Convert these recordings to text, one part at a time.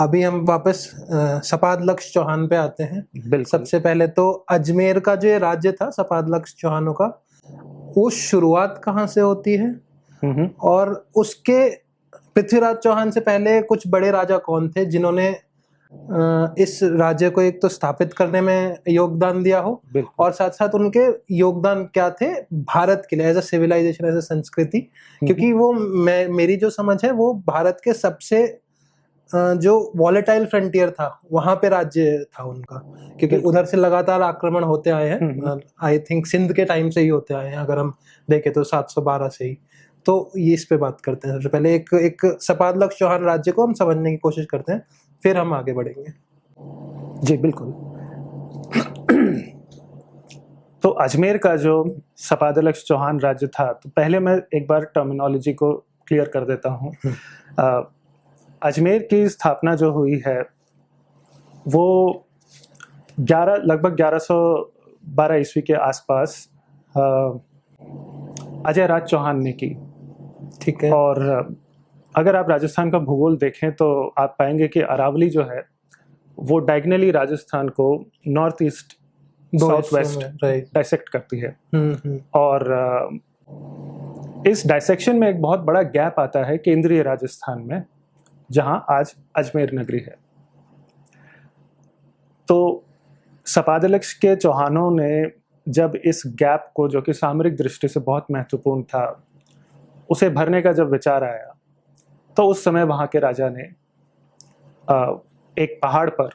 अभी हम वापस सपादलक्ष चौहान पे आते हैं। बिल्कुल। सबसे पहले तो अजमेर का जो राज्य था सपादलक्ष चौहानों का, वो शुरुआत कहाँ से होती है और उसके पृथ्वीराज चौहान से पहले कुछ बड़े राजा कौन थे जिन्होंने इस राज्य को एक तो स्थापित करने में योगदान दिया हो, और साथ साथ उनके योगदान क्या थे भारत के लिए as a civilisation, as a संस्कृति, क्योंकि वो मेरी जो समझ है वो भारत के सबसे जो वॉलेटाइल फ्रंटियर था वहां पे राज्य था उनका, क्योंकि उधर से लगातार आक्रमण होते आए हैं। आई थिंक सिंध के टाइम से ही होते आए हैं, अगर हम देखें तो 712 से ही। तो ये इस पे बात करते हैं। सबसे पहले एक सपादलक्ष चौहान राज्य को हम समझने की कोशिश करते हैं, फिर हम आगे बढ़ेंगे। जी बिल्कुल। तो अजमेर का जो सपादलक्ष चौहान राज्य था, तो पहले मैं एक बार टर्मिनोलॉजी को क्लियर कर देता हूँ। अजमेर की स्थापना जो हुई है वो लगभग 1112 ईस्वी के आसपास अजय राज चौहान ने की। ठीक है। और अगर आप राजस्थान का भूगोल देखें तो आप पाएंगे कि अरावली जो है वो डायगनली राजस्थान को north east south west dissect करती है। और इस डाइसेक्शन में एक बहुत बड़ा गैप आता है केंद्रीय राजस्थान में, जहां आज अजमेर नगरी है। तो सपादलक्ष के चौहानों ने जब इस गैप को, जो कि सामरिक दृष्टि से बहुत महत्वपूर्ण था, उसे भरने का जब विचार आया, तो उस समय वहां के राजा ने एक पहाड़ पर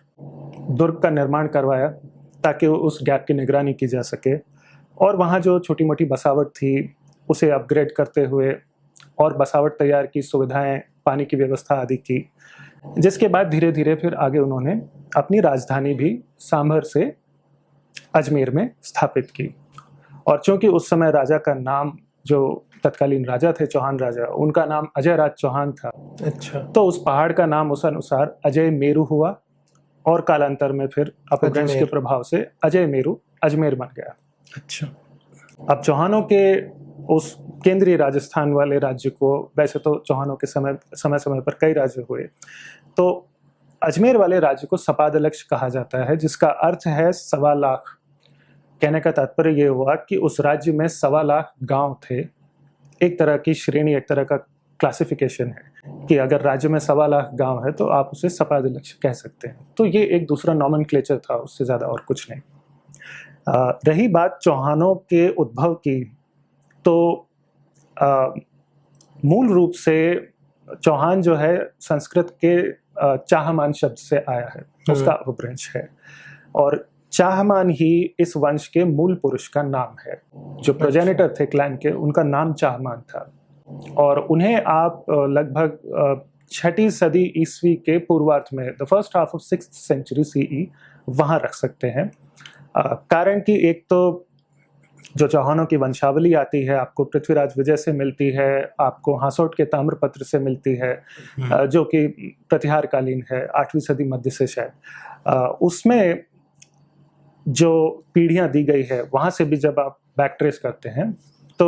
दुर्ग का निर्माण करवाया ताकि उस गैप की निगरानी की जा सके, और वहाँ जो छोटी मोटी बसावट थी उसे अपग्रेड करते हुए और बसावट तैयार की, सुविधाएं, पानी की व्यवस्था आदि की, जिसके बाद धीरे धीरे फिर आगे उन्होंने अपनी राजधानी भी सांभर से अजमेर में स्थापित की। और चूंकि उस समय राजा का नाम, जो तत्कालीन राजा थे चौहान राजा, उनका नाम अजय राज चौहान था, अच्छा, तो उस पहाड़ का नाम उस अनुसार अजय मेरू हुआ, और कालांतर में फिर अपभ्रंश के प्रभाव से अजय मेरू अजमेर बन गया। अच्छा। अब चौहानों के उस केंद्रीय राजस्थान वाले राज्य को, वैसे तो चौहानों के समय समय पर कई राज्य हुए, तो अजमेर वाले राज्य को सपादलक्ष कहा जाता है, जिसका अर्थ है 1.25 लाख। कहने का तात्पर्य ये हुआ कि उस राज्य में 1.25 लाख गांव थे। एक तरह की श्रेणी, एक तरह का क्लासिफिकेशन है कि अगर राज्य में 1.25 लाख गांव है तो आप उसे सपादलक्ष कह सकते हैं। तो ये एक दूसरा नॉमेनक्लेचर था, उससे ज्यादा और कुछ नहीं। रही बात चौहानों के उद्भव की, तो मूल रूप से चौहान जो है संस्कृत के चाहमान शब्द से आया है, उसका अपभ्रंश है, और चाहमान ही इस वंश के मूल पुरुष का नाम है। जो प्रोजेनिटर थे क्लैन के, उनका नाम चाहमान था, और उन्हें आप लगभग 6ठी सदी ईस्वी के पूर्वार्ध में, the first half of 6th century CE, वहां रख सकते हैं। कारण कि एक तो जो चौहानों की वंशावली आती है आपको पृथ्वीराज विजय से मिलती है, आपको हांसोट के ताम्रपत्र से मिलती है, जो कि प्रतिहार कालीन है, 8वीं सदी मध्य से शायद। उसमें जो पीढ़ियां दी गई है वहां से भी जब आप बैक ट्रेस करते हैं तो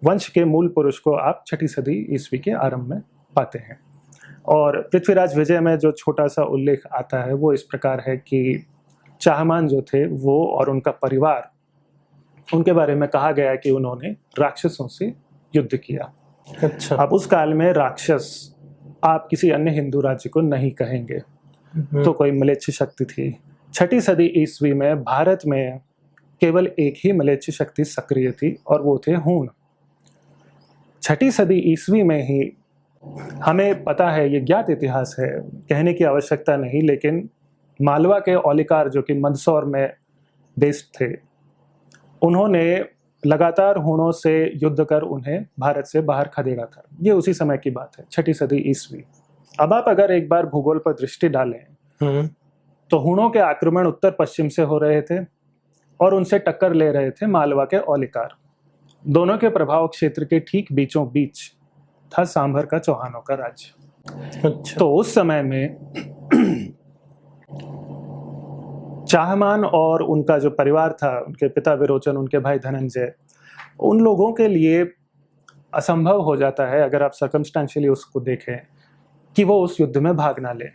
वंश के मूल पुरुष को आप 6ठी सदी ईस्वी के आरंभ में पाते हैं। और पृथ्वीराज विजय में जो छोटा सा उल्लेख आता है वो इस प्रकार है कि चाहमान जो थे वो और उनका परिवार, उनके बारे में कहा गया कि उन्होंने राक्षसों से युद्ध किया। अच्छा। अब उस काल में राक्षस आप किसी अन्य हिंदू राज्य को नहीं कहेंगे, तो कोई म्लेच्छ शक्ति थी। 6ठी सदी ईस्वी में भारत में केवल एक ही म्लेच्छ शक्ति सक्रिय थी, और वो थे हूण। 6ठी सदी ईस्वी में ही, हमें पता है, ये ज्ञात इतिहास है, कहने की आवश्यकता नहीं, लेकिन मालवा के औलिकार जो कि मंदसौर में बेस्ड थे, उन्होंने लगातार हूणों से युद्ध कर उन्हें भारत से बाहर खदेड़ा था। ये उसी समय की बात है, 6ठी सदी ईस्वी। अब आप अगर एक बार भूगोल पर दृष्टि डालें तो हूणों के आक्रमण उत्तर पश्चिम से हो रहे थे और उनसे टक्कर ले रहे थे मालवा के औलिकार। दोनों के प्रभाव क्षेत्र के ठीक बीचों बीच था सांभर का चौहानों का राज्य। अच्छा। तो उस समय में चाहमान और उनका जो परिवार था, उनके पिता विरोचन, उनके भाई धनंजय, उन लोगों के लिए असंभव हो जाता है, अगर आप सर्कमस्टेंशियली उसको देखें, कि वो उस युद्ध में भाग ना ले।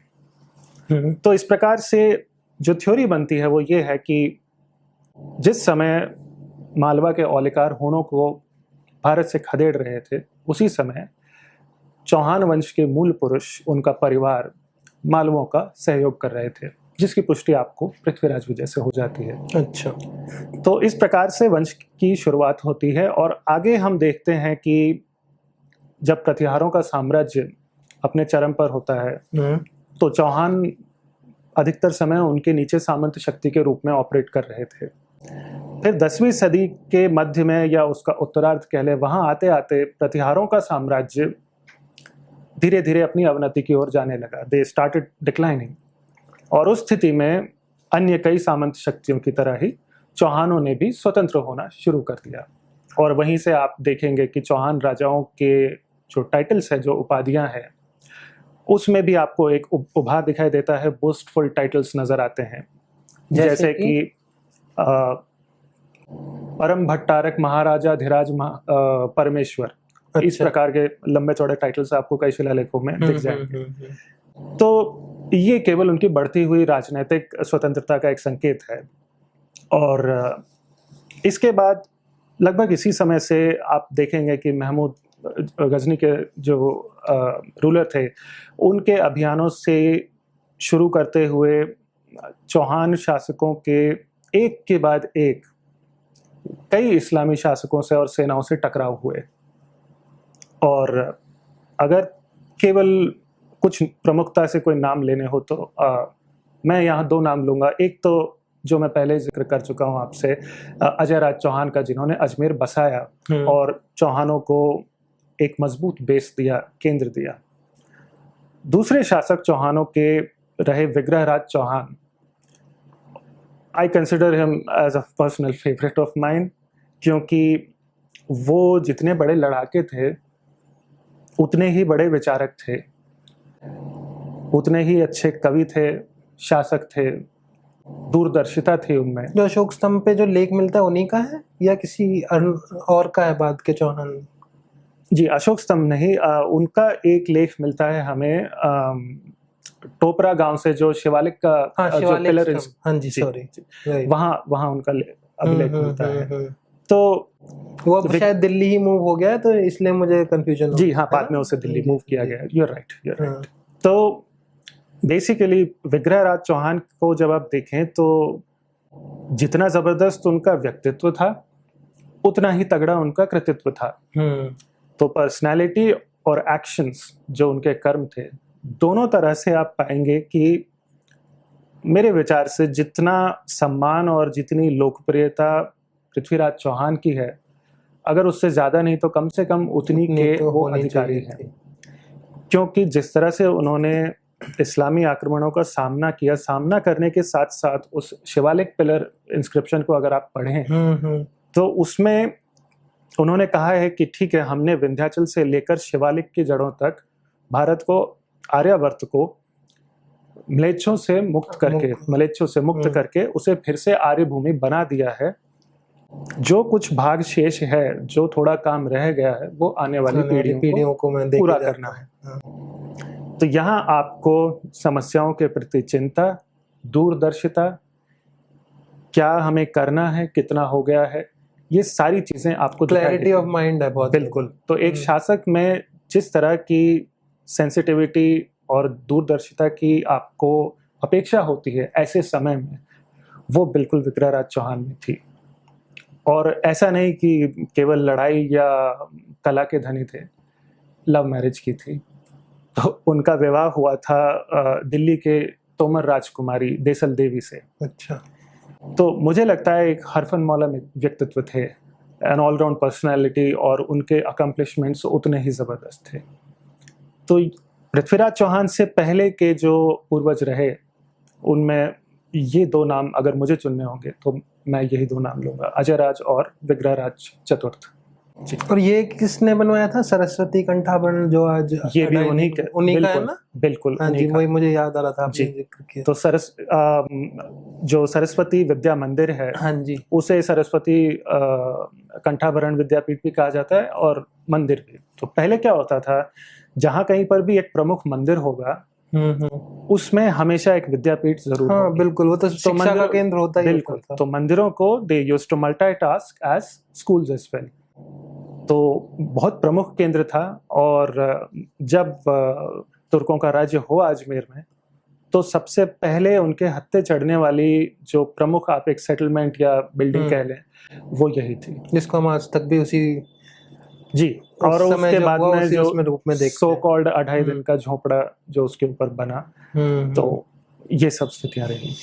तो इस प्रकार से जो थ्योरी बनती है वो ये है कि जिस समय मालवा के औलिकार हूणों को भारत से खदेड़ रहे थे, उसी समय चौहान वंश के मूल पुरुष, उनका परिवार मालवों का सहयोग कर रहे थे, जिसकी पुष्टि आपको पृथ्वीराज विजय से हो जाती है। अच्छा। तो इस प्रकार से वंश की शुरुआत होती है और आगे हम देखते हैं कि जब प्रतिहारों का साम्राज्य अपने चरम पर होता है तो चौहान अधिकतर समय उनके नीचे सामंत शक्ति के रूप में ऑपरेट कर रहे थे। फिर 10वीं सदी के मध्य में या उसका उत्तरार्ध कह ले, वहां आते आते प्रतिहारों का साम्राज्य धीरे धीरे अपनी अवनति की ओर जाने लगा। They started declining. और उस स्थिति में अन्य कई सामंत शक्तियों की तरह ही चौहानों ने भी स्वतंत्र होना शुरू कर दिया। और वहीं से आप देखेंगे कि चौहान राजाओं के जो टाइटल्स है, जो उपाधियां हैं, उसमें भी आपको एक उभार दिखाई देता है। बोस्टफुल टाइटल्स नजर आते हैं, जैसे कि परम भट्टारक महाराजा धीराज परमेश्वर। अच्छा। इस प्रकार के लंबे चौड़े टाइटल्स आपको कई शिलालेखों में दिख जाएंगे। तो ये केवल उनकी बढ़ती हुई राजनीतिक स्वतंत्रता का एक संकेत है। और इसके बाद लगभग इसी समय से आप देखेंगे कि महमूद गजनी के जो रूलर थे, उनके अभियानों से शुरू करते हुए चौहान शासकों के एक के बाद एक कई इस्लामी शासकों से और सेनाओं से टकराव हुए। और अगर केवल कुछ प्रमुखता से कोई नाम लेने हो तो मैं यहाँ दो नाम लूँगा। एक तो जो मैं पहले जिक्र कर चुका हूँ आपसे, अजय राज चौहान का, जिन्होंने अजमेर बसाया और चौहानों को एक मजबूत बेस दिया, केंद्र दिया। दूसरे शासक चौहानों के रहे Vigraharaj Chauhan. I consider him as a personal favourite of mine, क्योंकि वो जितने बड़े लड़ाके थे उतने ही बड़े विचारक थे, उतने ही अच्छे कवि थे, शासक थे, दूरदर्शिता थी उनमें। जो अशोक स्तंभ पे जो लेख मिलता है उन्हीं का है या किसी और का है बाद के चौहान? जी, अशोक स्तंभ नहीं, उनका एक लेख मिलता है हमें टोपरा गांव से, जो शिवालिक का जो पिलर, हाँ जी, सॉरी, वहाँ उनका अभिलेख मिलता है। तो वो शायद दिल्ली ही मूव हो गया है, तो इसलिए मुझे कंफ्यूजन हो। जी हाँ, बाद में उसे दिल्ली मूव किया गया। You are right. तो बेसिकली विग्रहराज चौहान को जब आप देखें तो जितना जबरदस्त उनका व्यक्तित्व था, उतना ही तगड़ा उनका कृतित्व था। तो पर्सनालिटी और एक्शंस, जो उनके कर्म थे, दोनों तरह से आप पाएंगे कि मेरे विचार से जितना सम्मान और जितनी लोकप्रियता पृथ्वीराज चौहान की है, अगर उससे ज्यादा नहीं तो कम से कम उतनी के तो वो अधिकारी हैं। क्योंकि जिस तरह से उन्होंने इस्लामी आक्रमणों का सामना किया, सामना करने के साथ साथ उस शिवालिक पिलर इंस्क्रिप्शन को अगर आप पढ़ें तो उसमें उन्होंने कहा है कि ठीक है, हमने विंध्याचल से लेकर शिवालिक की जड़ों तक भारत को, आर्यावर्त को मलेच्छों से मुक्त करके उसे फिर से आर्य भूमि बना दिया है। जो कुछ भाग शेष है, जो थोड़ा काम रह गया है, वो आने वाली पीढ़ियों को पूरा करना है। तो यहाँ आपको समस्याओं के प्रति चिंता, दूरदर्शिता, क्या हमें करना है, कितना हो गया है, ये सारी चीजें आपको, क्लैरिटी ऑफ माइंड है बहुत। बिल्कुल। तो एक शासक में जिस तरह की सेंसिटिविटी और दूरदर्शिता की आपको अपेक्षा होती है ऐसे समय में, वो बिल्कुल विग्रहराज चौहान में थी। और ऐसा नहीं कि केवल लड़ाई या कला के धनी थे, लव मैरिज की थी। तो उनका विवाह हुआ था दिल्ली के तोमर राजकुमारी देसल देवी से। अच्छा। तो मुझे लगता है एक हरफन मौला व्यक्तित्व थे, एन ऑलराउंड पर्सनैलिटी, और उनके अकम्पलिशमेंट्स उतने ही ज़बरदस्त थे। तो पृथ्वीराज चौहान से पहले के जो पूर्वज रहे, उनमें ये दो नाम अगर मुझे चुनने होंगे तो मैं यही दो नाम लूंगा, अजयराज और विग्रहराज चतुर्थ। और ये किसने बनवाया था? सरस्वती कंठाभरण, जो आज ये भी उन्हीं का है ना? बिल्कुल। हाँ जी, वही मुझे याद आ रहा था, आपने जिक्र किया। तो जो सरस्वती विद्या मंदिर है, हाँ जी, उसे सरस्वती कंठाभरण विद्यापीठ भी कहा जाता है और मंदिर भी। तो पहले क्या होता था, जहाँ कहीं पर भी एक प्रमुख मंदिर होगा उसमें हमेशा एक विद्यापीठ जरूर हाँ होगी। बिल्कुल, वो तो शिक्षा का केंद्र होता ही बिल्कुल, होता था। तो मंदिरों को they used to multitask as schools as well. तो बहुत प्रमुख केंद्र था। और जब तुर्कों का राज्य हुआ अजमेर में, तो सबसे पहले उनके हत्थे चढ़ने वाली जो प्रमुख आप एक सेटलमेंट या बिल्डिंग कह लें, वो यही थी, जिसको हम आज तक भी उसी जी। और उसके बाद में जो रूप में देखते सो कॉल्ड 2.5 दिन का झोपड़ा जो उसके ऊपर बना, तो ये सब स्थितियां रही।